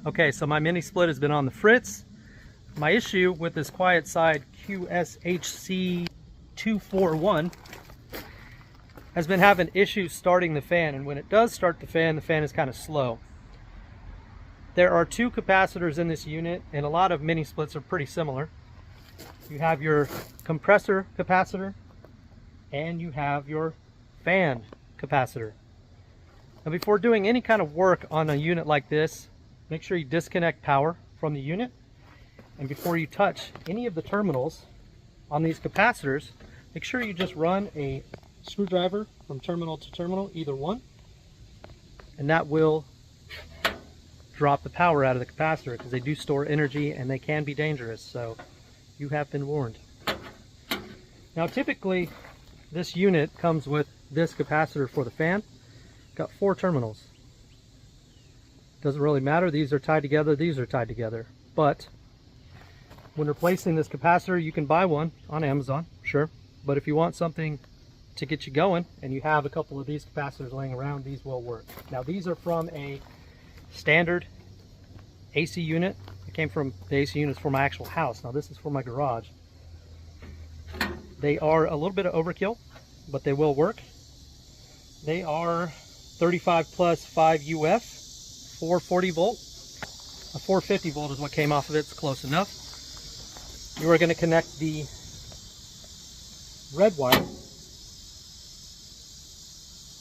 Okay, so my mini split has been on the fritz. My issue with this Quietside QSHC241 has been having issues starting the fan, and when it does start the fan is kind of slow. There are two capacitors in this unit, and a lot of mini splits are pretty similar. You have your compressor capacitor and you have your fan capacitor. Now, before doing any kind of work on a unit like this, make sure you disconnect power from the unit, and before you touch any of the terminals on these capacitors, make sure you just run a screwdriver from terminal to terminal, either one, and that will drop the power out of the capacitor, because they do store energy and they can be dangerous, so you have been warned. Now, typically this unit comes with this capacitor for the fan. Got 4 terminals. Doesn't really matter, these are tied together, these are tied together, but when replacing this capacitor, you can buy one on Amazon, sure, but if you want something to get you going and you have a couple of these capacitors laying around, these will work. Now, these are from a standard AC unit. It came from the AC units for my actual house. Now, this is for my garage. They are a little bit of overkill, but they will work. They are 35 plus 5 UF, 440 volt. A 450 volt is what came off of it. It's close enough. You are going to connect the red wire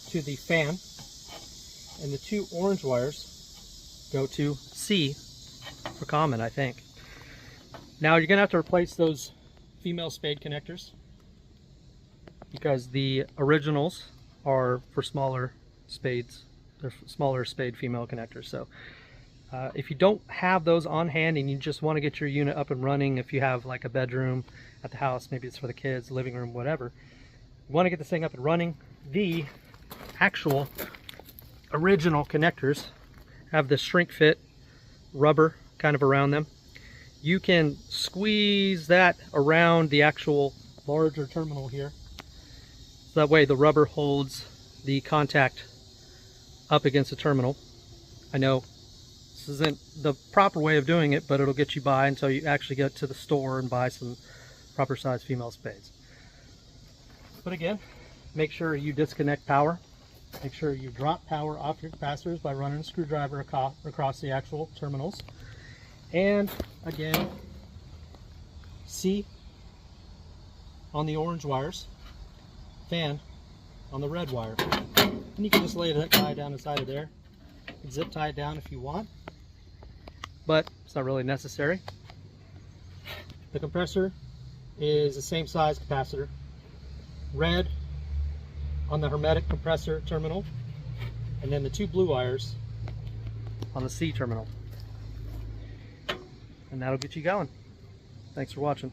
to the fan, and the 2 orange wires go to C for common, I think. Now, you're going to have to replace those female spade connectors, because the originals are for smaller spades. They're smaller spade female connectors. So if you don't have those on hand and you just want to get your unit up and running, if you have like a bedroom at the house, maybe it's for the kids, living room, whatever, you want to get this thing up and running, the actual original connectors have the shrink fit rubber kind of around them. You can squeeze that around the actual larger terminal here, so that way the rubber holds the contact up against the terminal. I know this isn't the proper way of doing it, but it'll get you by until you actually get to the store and buy some proper size female spades. But again, make sure you disconnect power. Make sure you drop power off your capacitors by running a screwdriver across the actual terminals. And again, C on the orange wires, fan on the red wire. And you can just lay that guy down inside of there. You can zip tie it down if you want, but it's not really necessary. The compressor is the same size capacitor. Red on the hermetic compressor terminal, and then the 2 blue wires on the C terminal. And that'll get you going. Thanks for watching.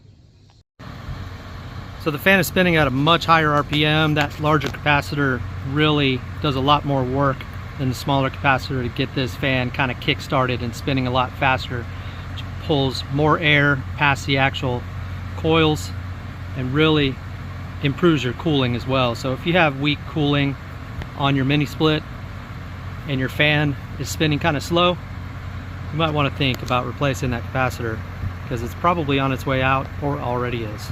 So the fan is spinning at a much higher RPM. That larger capacitor really does a lot more work than the smaller capacitor to get this fan kind of kick started and spinning a lot faster. It pulls more air past the actual coils and really improves your cooling as well. So if you have weak cooling on your mini split and your fan is spinning kind of slow, you might want to think about replacing that capacitor, because it's probably on its way out or already is.